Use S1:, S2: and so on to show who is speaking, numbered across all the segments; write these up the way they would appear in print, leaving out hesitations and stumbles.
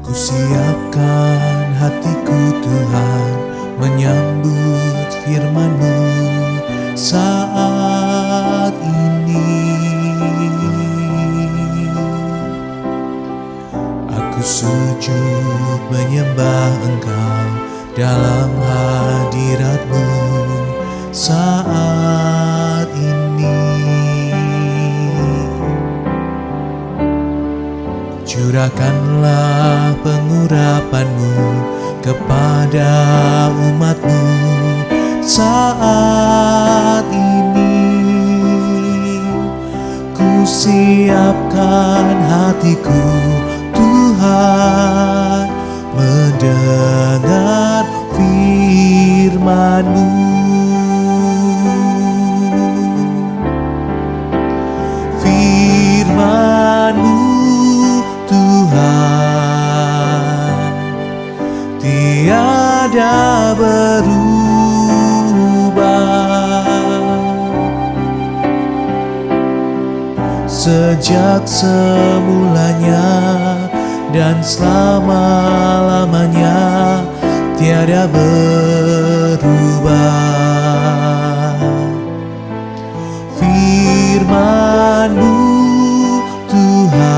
S1: Siapkan hatiku Tuhan menyambut firman-Mu saat ini. Aku sujud menyembah Engkau dalam hadirat-Mu saat ini. Curahkanlah pengurapan-Mu kepada umat-Mu saat ini. Ku siapkan hatiku Tuhan mendengar firman-Mu. Firman-Mu Tuhan tiada berubah, sejak semulanya dan selama-lamanya tiada berubah. Firman-Mu Tuhan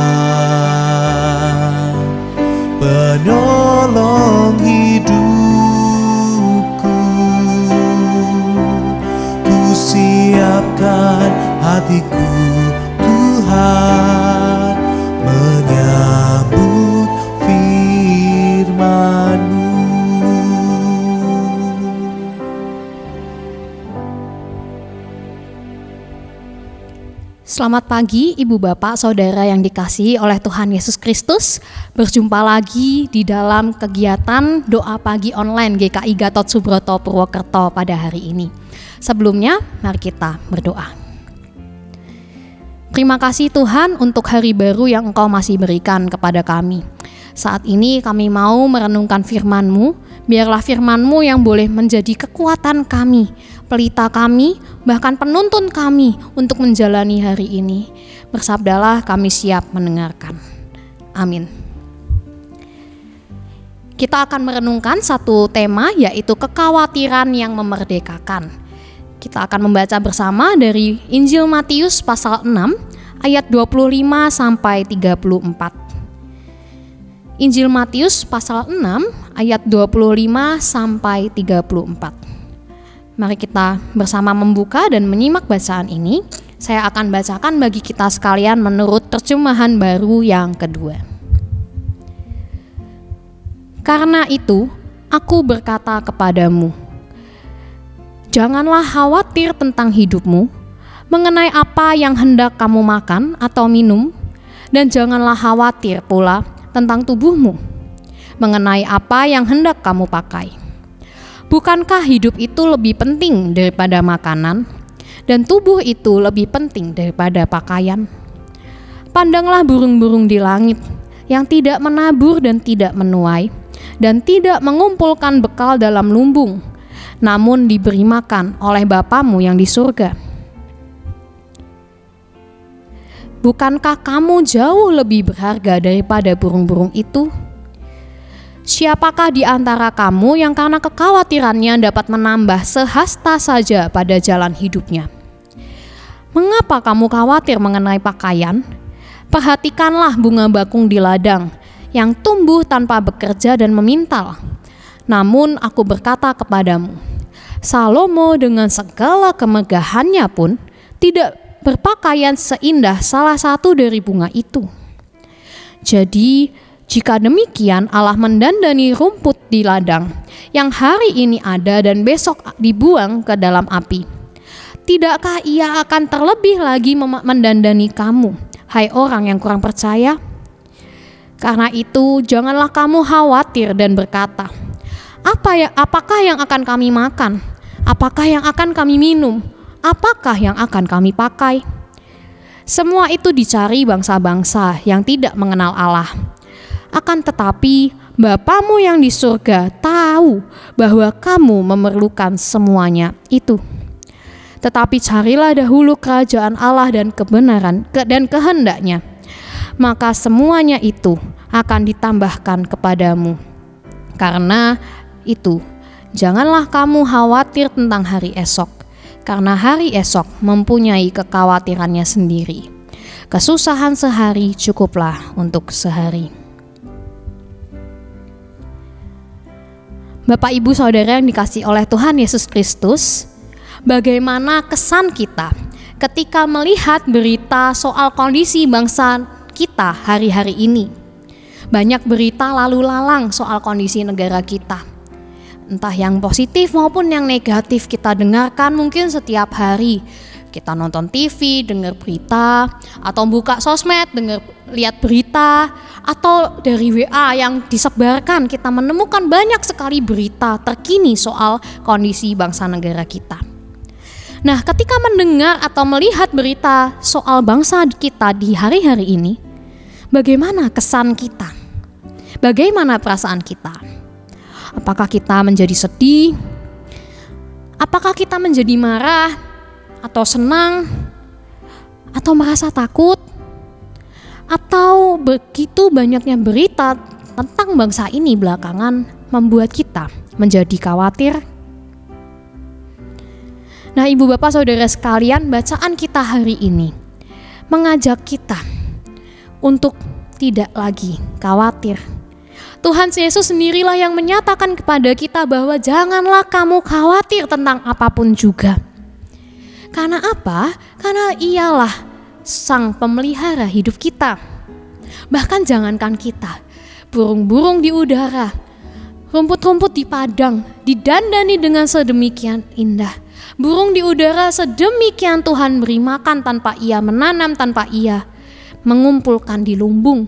S1: penolong hidupku. Ku siapkan hatiku Tuhan menyambut firman-Mu.
S2: Selamat pagi Ibu Bapak Saudara yang dikasihi oleh Tuhan Yesus Kristus. Berjumpa lagi di dalam kegiatan doa pagi online GKI Gatot Subroto Purwokerto pada hari ini. Sebelumnya mari kita berdoa. Terima kasih Tuhan untuk hari baru yang Engkau masih berikan kepada kami. Saat ini kami mau merenungkan firman-Mu. Biarlah firman-Mu yang boleh menjadi kekuatan kami, pelita kami, bahkan penuntun kami untuk menjalani hari ini. Bersabdalah, kami siap mendengarkan. Amin. Kita akan merenungkan satu tema, yaitu kekhawatiran yang memerdekakan. Kita akan membaca bersama dari Injil Matius pasal 6 ayat 25 sampai 34. Injil Matius pasal 6 ayat 25 sampai 34. Mari kita bersama membuka dan menyimak bacaan ini. Saya akan bacakan bagi kita sekalian menurut terjemahan baru yang kedua. Karena itu, aku berkata kepadamu, janganlah khawatir tentang hidupmu, mengenai apa yang hendak kamu makan atau minum, dan janganlah khawatir pula tentang tubuhmu, mengenai apa yang hendak kamu pakai. Bukankah hidup itu lebih penting daripada makanan, dan tubuh itu lebih penting daripada pakaian? Pandanglah burung-burung di langit, yang tidak menabur dan tidak menuai, dan tidak mengumpulkan bekal dalam lumbung, namun diberi makan oleh Bapamu yang di surga. Bukankah kamu jauh lebih berharga daripada burung-burung itu? Siapakah di antara kamu yang karena kekhawatirannya dapat menambah sehasta saja pada jalan hidupnya? Mengapa kamu khawatir mengenai pakaian? Perhatikanlah bunga bakung di ladang, yang tumbuh tanpa bekerja dan memintal. Namun aku berkata kepadamu, Salomo dengan segala kemegahannya pun tidak berpakaian seindah salah satu dari bunga itu. Jadi, jika demikian Allah mendandani rumput di ladang, yang hari ini ada dan besok dibuang ke dalam api, tidakkah Ia akan terlebih lagi mendandani kamu, hai orang yang kurang percaya? Karena itu, janganlah kamu khawatir dan berkata, apakah yang akan kami makan? Apakah yang akan kami minum? Apakah yang akan kami pakai? Semua itu dicari bangsa-bangsa yang tidak mengenal Allah. Akan tetapi Bapamu yang di surga tahu bahwa kamu memerlukan semuanya itu. Tetapi carilah dahulu kerajaan Allah dan kebenaran dan kehendaknya, maka semuanya itu, akan ditambahkan kepadamu. Karena itu, janganlah kamu khawatir tentang hari esok, karena hari esok mempunyai kekhawatirannya sendiri. Kesusahan sehari cukuplah untuk sehari. Bapak, Ibu, Saudara yang dikasihi oleh Tuhan Yesus Kristus, bagaimana kesan kita ketika melihat berita soal kondisi bangsa kita hari-hari ini? Banyak berita lalu lalang soal kondisi negara kita. Entah yang positif maupun yang negatif kita dengarkan mungkin setiap hari. Kita nonton TV, dengar berita, atau buka sosmed, lihat berita, atau dari WA yang disebarkan kita menemukan banyak sekali berita terkini soal kondisi bangsa negara kita. Nah, ketika mendengar atau melihat berita soal bangsa kita di hari-hari ini, bagaimana kesan kita? Bagaimana perasaan kita? Apakah kita menjadi sedih? Apakah kita menjadi marah? Atau senang? Atau merasa takut? Atau begitu banyaknya berita tentang bangsa ini belakangan membuat kita menjadi khawatir? Nah, Ibu, Bapak, Saudara sekalian, bacaan kita hari ini mengajak kita untuk tidak lagi khawatir. Tuhan Yesus sendirilah yang menyatakan kepada kita bahwa janganlah kamu khawatir tentang apapun juga. Karena apa? Karena Ialah Sang Pemelihara hidup kita. Bahkan jangankan kita, burung-burung di udara, rumput-rumput di padang didandani dengan sedemikian indah. Burung di udara sedemikian Tuhan beri makan tanpa ia menanam, tanpa ia mengumpulkan di lumbung.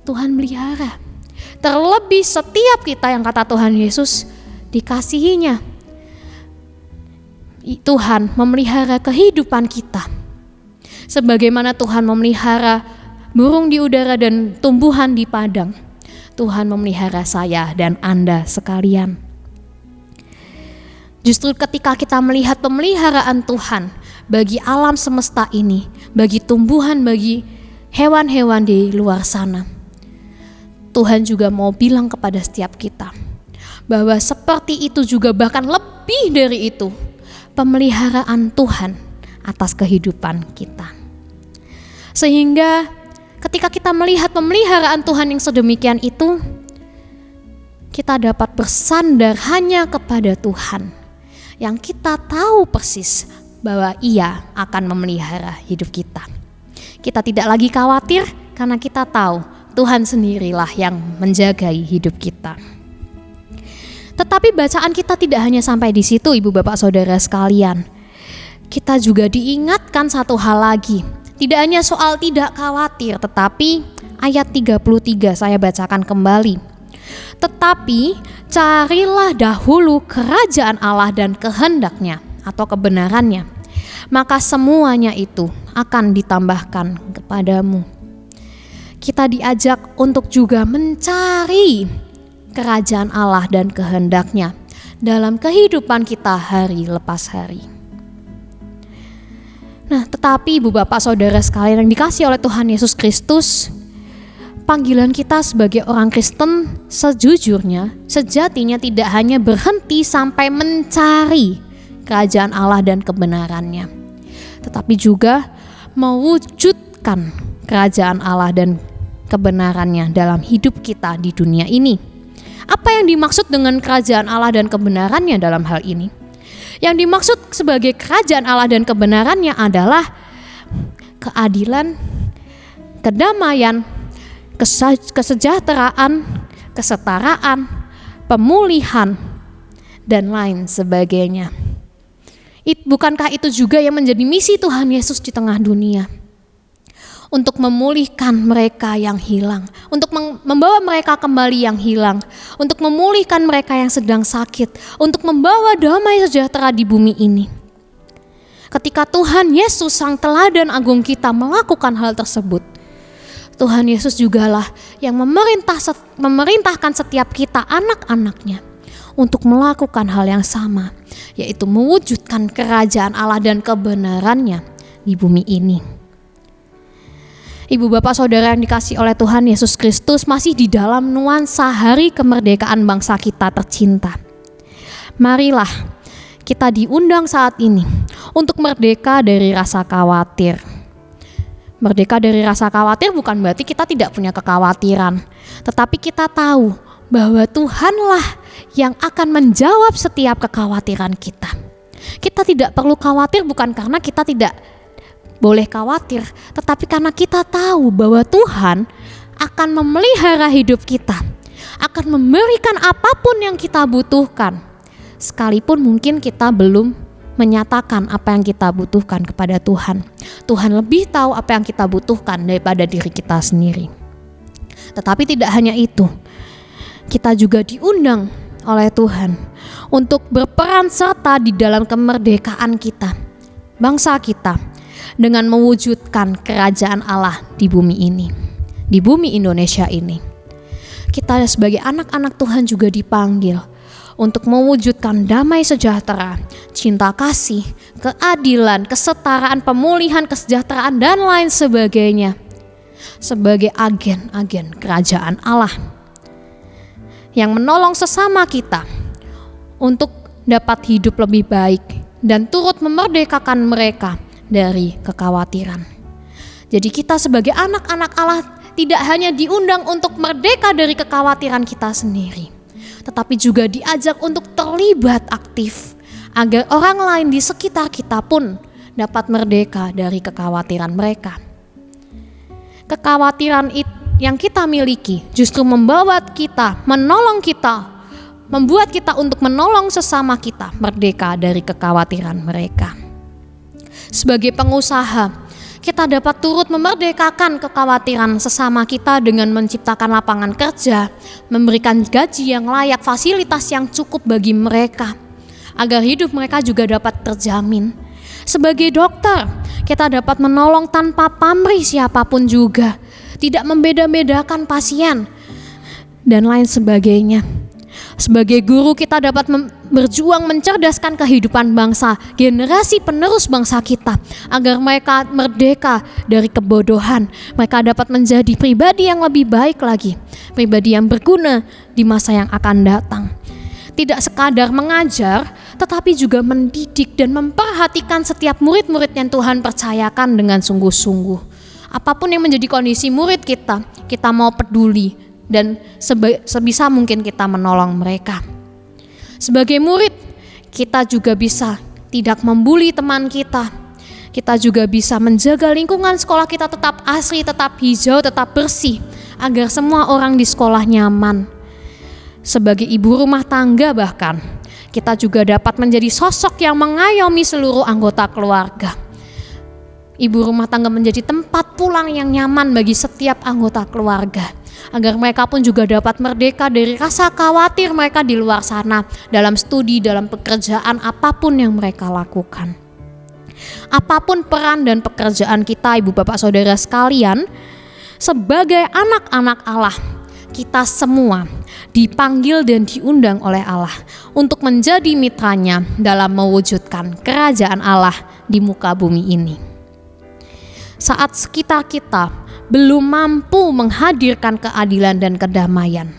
S2: Tuhan melihara. Terlebih setiap kita yang kata Tuhan Yesus dikasihinya. Tuhan memelihara kehidupan kita. Sebagaimana Tuhan memelihara burung di udara dan tumbuhan di padang, Tuhan memelihara saya dan Anda sekalian. Justru ketika kita melihat pemeliharaan Tuhan bagi alam semesta ini, bagi tumbuhan, bagi hewan-hewan di luar sana, Tuhan juga mau bilang kepada setiap kita bahwa seperti itu juga, bahkan lebih dari itu, pemeliharaan Tuhan atas kehidupan kita. Sehingga ketika kita melihat pemeliharaan Tuhan yang sedemikian itu, kita dapat bersandar hanya kepada Tuhan yang kita tahu persis bahwa Ia akan memelihara hidup kita. Kita tidak lagi khawatir karena kita tahu Tuhan sendirilah yang menjagai hidup kita. Tetapi bacaan kita tidak hanya sampai di situ, Ibu, Bapak, Saudara sekalian. Kita juga diingatkan satu hal lagi. Tidak hanya soal tidak khawatir, tetapi ayat 33 saya bacakan kembali. Tetapi carilah dahulu kerajaan Allah dan kehendaknya atau kebenarannya, maka semuanya itu akan ditambahkan kepadamu. Kita diajak untuk juga mencari kerajaan Allah dan kehendaknya dalam kehidupan kita hari lepas hari. Nah, tetapi Ibu, Bapak, Saudara sekalian yang dikasihi oleh Tuhan Yesus Kristus, panggilan kita sebagai orang Kristen sejujurnya, sejatinya tidak hanya berhenti sampai mencari kerajaan Allah dan kebenarannya, tetapi juga mewujudkan kerajaan Allah dan kebenarannya dalam hidup kita di dunia ini. Apa yang dimaksud dengan kerajaan Allah dan kebenarannya dalam hal ini? Yang dimaksud sebagai kerajaan Allah dan kebenarannya adalah keadilan, kedamaian, kesejahteraan, kesetaraan, pemulihan, dan lain sebagainya. Bukankah itu juga yang menjadi misi Tuhan Yesus di tengah dunia? Untuk memulihkan mereka yang hilang, untuk membawa mereka kembali yang hilang, untuk memulihkan mereka yang sedang sakit, untuk membawa damai sejahtera di bumi ini. Ketika Tuhan Yesus Sang Teladan Agung kita melakukan hal tersebut, Tuhan Yesus jugalah yang memerintahkan setiap kita, anak-anaknya, untuk melakukan hal yang sama, yaitu mewujudkan kerajaan Allah dan kebenarannya di bumi ini. Ibu bapak saudara yang dikasihi oleh Tuhan Yesus Kristus, masih di dalam nuansa hari kemerdekaan bangsa kita tercinta. Marilah kita diundang saat ini untuk merdeka dari rasa khawatir. Merdeka dari rasa khawatir bukan berarti kita tidak punya kekhawatiran, tetapi kita tahu bahwa Tuhanlah yang akan menjawab setiap kekhawatiran kita. Kita tidak perlu khawatir bukan karena kita tidak boleh khawatir, tetapi karena kita tahu bahwa Tuhan akan memelihara hidup kita, akan memberikan apapun yang kita butuhkan, sekalipun mungkin kita belum menyatakan apa yang kita butuhkan kepada Tuhan. Tuhan lebih tahu apa yang kita butuhkan daripada diri kita sendiri. Tetapi tidak hanya itu, kita juga diundang oleh Tuhan untuk berperan serta di dalam kemerdekaan kita, bangsa kita, dengan mewujudkan kerajaan Allah di bumi ini, di bumi Indonesia ini. Kita sebagai anak-anak Tuhan juga dipanggil untuk mewujudkan damai sejahtera, cinta kasih, keadilan, kesetaraan, pemulihan, kesejahteraan, dan lain sebagainya, sebagai agen-agen kerajaan Allah yang menolong sesama kita untuk dapat hidup lebih baik dan turut memerdekakan mereka dari kekhawatiran. Jadi kita sebagai anak-anak Allah tidak hanya diundang untuk merdeka dari kekhawatiran kita sendiri, tetapi juga diajak untuk terlibat aktif agar orang lain di sekitar kita pun dapat merdeka dari kekhawatiran mereka. Kekhawatiran yang kita miliki justru membawa kita, menolong kita, membuat kita untuk menolong sesama kita merdeka dari kekhawatiran mereka. Sebagai pengusaha, kita dapat turut memerdekakan kekhawatiran sesama kita dengan menciptakan lapangan kerja, memberikan gaji yang layak, fasilitas yang cukup bagi mereka, agar hidup mereka juga dapat terjamin. Sebagai dokter, kita dapat menolong tanpa pamrih siapapun juga, tidak membeda-bedakan pasien, dan lain sebagainya. Sebagai guru, kita dapat berjuang mencerdaskan kehidupan bangsa, generasi penerus bangsa kita, agar mereka merdeka dari kebodohan. Mereka dapat menjadi pribadi yang lebih baik lagi, pribadi yang berguna di masa yang akan datang. Tidak sekadar mengajar, tetapi juga mendidik dan memperhatikan setiap murid-murid yang Tuhan percayakan dengan sungguh-sungguh. Apapun yang menjadi kondisi murid kita, kita mau peduli dan sebisa mungkin kita menolong mereka. Sebagai murid, kita juga bisa tidak membuli teman kita. Kita juga bisa menjaga lingkungan sekolah kita tetap asri, tetap hijau, tetap bersih, agar semua orang di sekolah nyaman. Sebagai ibu rumah tangga bahkan, kita juga dapat menjadi sosok yang mengayomi seluruh anggota keluarga. Ibu rumah tangga menjadi tempat pulang yang nyaman bagi setiap anggota keluarga, agar mereka pun juga dapat merdeka dari rasa khawatir mereka di luar sana, dalam studi, dalam pekerjaan, apapun yang mereka lakukan. Apapun peran dan pekerjaan kita, ibu bapak saudara sekalian, sebagai anak-anak Allah, kita semua dipanggil dan diundang oleh Allah untuk menjadi mitranya dalam mewujudkan kerajaan Allah di muka bumi ini. Saat sekitar kita belum mampu menghadirkan keadilan dan kedamaian,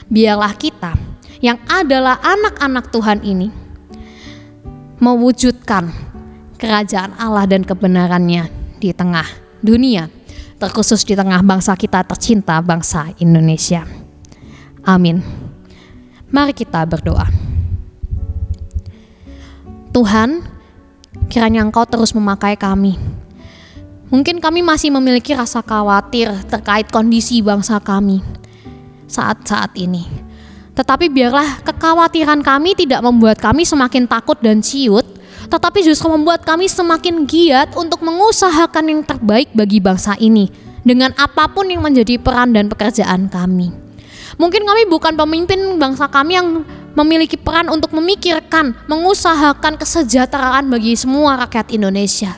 S2: biarlah kita yang adalah anak-anak Tuhan ini mewujudkan kerajaan Allah dan kebenarannya di tengah dunia, terkhusus di tengah bangsa kita tercinta, bangsa Indonesia. Amin. Mari kita berdoa. Tuhan, kiranya Engkau terus memakai kami. Mungkin kami masih memiliki rasa khawatir terkait kondisi bangsa kami saat-saat ini. Tetapi biarlah kekhawatiran kami tidak membuat kami semakin takut dan ciut, tetapi justru membuat kami semakin giat untuk mengusahakan yang terbaik bagi bangsa ini dengan apapun yang menjadi peran dan pekerjaan kami. Mungkin kami bukan pemimpin bangsa kami yang memiliki peran untuk memikirkan, mengusahakan kesejahteraan bagi semua rakyat Indonesia.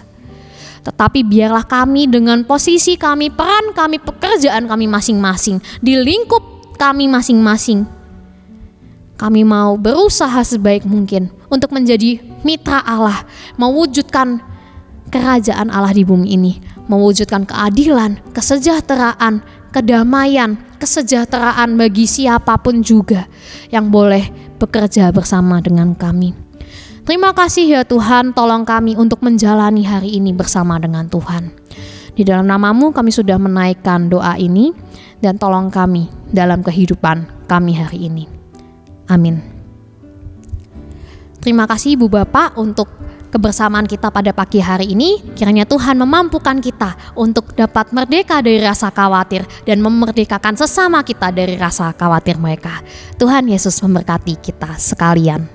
S2: Tetapi biarlah kami dengan posisi kami, peran kami, pekerjaan kami masing-masing, di lingkup kami masing-masing, kami mau berusaha sebaik mungkin untuk menjadi mitra Allah, mewujudkan kerajaan Allah di bumi ini, mewujudkan keadilan, kesejahteraan, kedamaian, kesejahteraan bagi siapapun juga yang boleh bekerja bersama dengan kami. Terima kasih ya Tuhan, tolong kami untuk menjalani hari ini bersama dengan Tuhan. Di dalam nama-Mu kami sudah menaikkan doa ini, dan tolong kami dalam kehidupan kami hari ini. Amin. Terima kasih Ibu Bapak untuk kebersamaan kita pada pagi hari ini. Kiranya Tuhan memampukan kita untuk dapat merdeka dari rasa khawatir dan memerdekakan sesama kita dari rasa khawatir mereka. Tuhan Yesus memberkati kita sekalian.